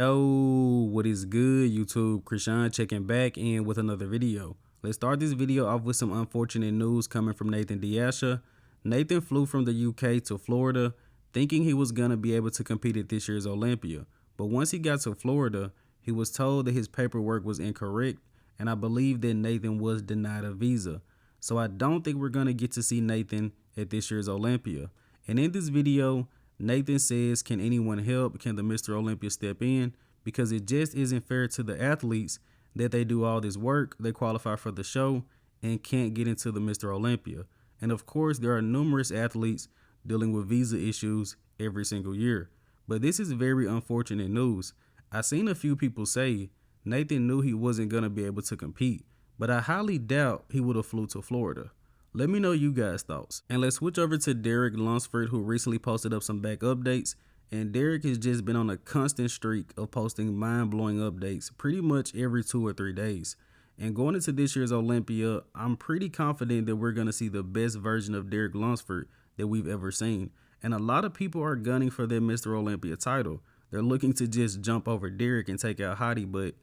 Yo, what is good, YouTube? Krishan checking back in with another video. Let's start this video off with some unfortunate news coming from DaSha. Nathan flew from the UK to Florida thinking he was going to be able to compete at this year's Olympia. But once he got to Florida, he was told that his paperwork was incorrect, and I believe that Nathan was denied a visa. So I don't think we're going to get to see Nathan at this year's Olympia. And in this video, Nathan says, can anyone help? Can the Mr. Olympia step in? Because it just isn't fair to the athletes that they do all this work, they qualify for the show, and can't get into the Mr. Olympia. And of course, there are numerous athletes dealing with visa issues every single year. But this is very unfortunate news. I've seen a few people say Nathan knew he wasn't going to be able to compete, but I highly doubt he would have flew to Florida. Let me know you guys' thoughts. And let's switch over to Derek Lunsford, who recently posted up some back updates. And Derek has just been on a constant streak of posting mind-blowing updates pretty much every 2 or 3 days. And going into this year's Olympia, I'm pretty confident that we're going to see the best version of Derek Lunsford that we've ever seen. And a lot of people are gunning for their Mr. Olympia title. They're looking to just jump over Derek and take out Hottie, but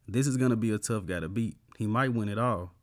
this is going to be a tough guy to beat. He might win it all.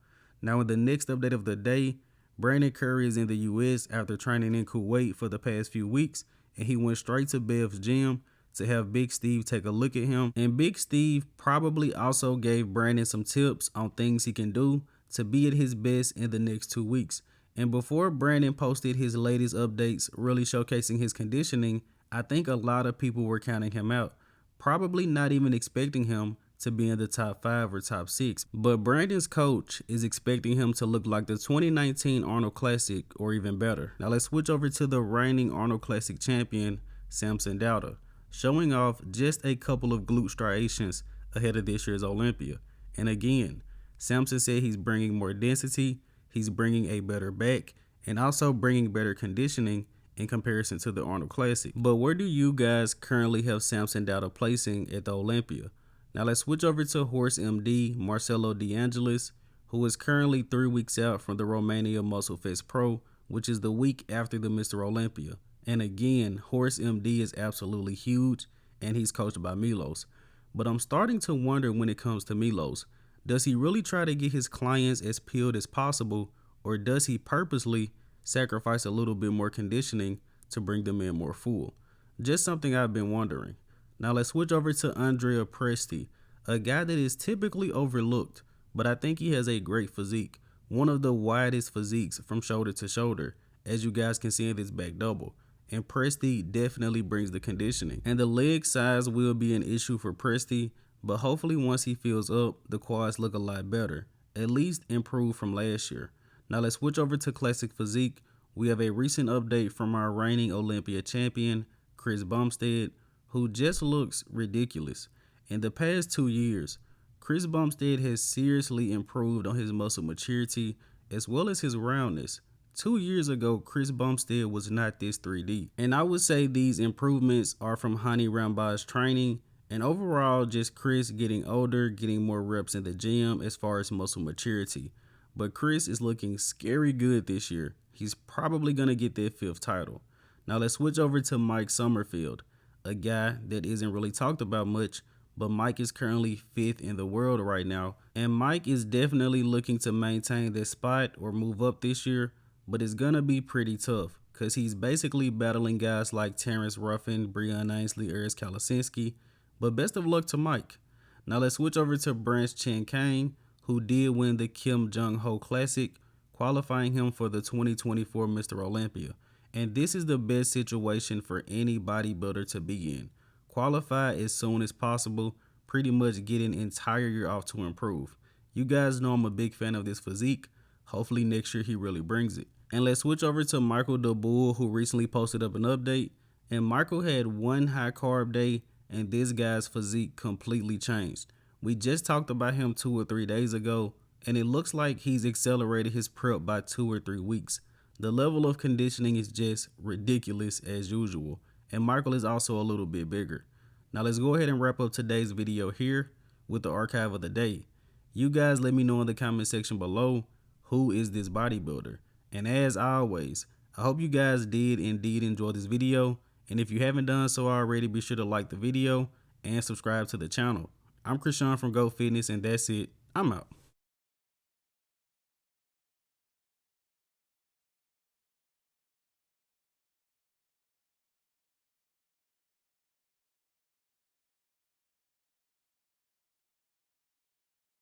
Now, in the next update of the day, Brandon Curry is in the US after training in Kuwait for the past few weeks, and he went straight to Bev's gym to have Big Steve take a look at him. And Big Steve probably also gave Brandon some tips on things he can do to be at his best in the next 2 weeks. And before Brandon posted his latest updates really showcasing his conditioning, I think a lot of people were counting him out, probably not even expecting him to be in the top 5 or top 6. But Brandon's coach is expecting him to look like the 2019 Arnold Classic or even better. Now let's switch over to the reigning Arnold Classic champion, Samson Dauda, showing off just a couple of glute striations ahead of this year's Olympia. And again, Samson said he's bringing more density, he's bringing a better back, and also bringing better conditioning in comparison to the Arnold Classic. But where do you guys currently have Samson Dauda placing at the Olympia? Now let's switch over to Horse MD Marcelo De Angelis, who is currently 3 weeks out from the Romania Muscle Fest Pro, which is the week after the Mr. Olympia. And again, Horse MD is absolutely huge, and he's coached by Milos. But I'm starting to wonder when it comes to Milos, does he really try to get his clients as peeled as possible, or does he purposely sacrifice a little bit more conditioning to bring them in more full? Just something I've been wondering. Now let's switch over to Andrea Presti, a guy that is typically overlooked, but I think he has a great physique. One of the widest physiques from shoulder to shoulder, as you guys can see in this back double. And Presti definitely brings the conditioning. And the leg size will be an issue for Presti, but hopefully once he fills up, the quads look a lot better, at least improved from last year. Now let's switch over to Classic Physique. We have a recent update from our reigning Olympia champion, Chris Bumstead, who just looks ridiculous. In the past 2 years, Chris Bumstead has seriously improved on his muscle maturity as well as his roundness. 2 years ago, Chris Bumstead was not this 3D. And I would say these improvements are from Hani Rambaugh's training and overall just Chris getting older, getting more reps in the gym as far as muscle maturity. But Chris is looking scary good this year. He's probably going to get that 5th title. Now let's switch over to Mike Sommerfeld, a guy that isn't really talked about much, but Mike is currently 5th in the world right now. And Mike is definitely looking to maintain this spot or move up this year, but it's gonna be pretty tough because he's basically battling guys like Terrence Ruffin, Breon Ainsley, Eris Kalasinski. But best of luck to Mike. Now let's switch over to Chen Kang, who did win the Kim Jong-ho Classic, qualifying him for the 2024 Mr. Olympia. And this is the best situation for any bodybuilder to be in. Qualify as soon as possible, pretty much get an entire year off to improve. You guys know I'm a big fan of this physique. Hopefully next year he really brings it. And let's switch over to Michael DaBoul, who recently posted up an update. And Michael had one high carb day, and this guy's physique completely changed. We just talked about him 2 or 3 days ago, and it looks like he's accelerated his prep by 2 or 3 weeks. The level of conditioning is just ridiculous as usual, and Michael is also a little bit bigger. Now let's go ahead and wrap up today's video here with the archive of the day. You guys let me know in the comment section below, who is this bodybuilder? And as always, I hope you guys did indeed enjoy this video, and if you haven't done so already, be sure to like the video and subscribe to the channel. I'm Krishan from Go Fitness, and that's it. I'm out.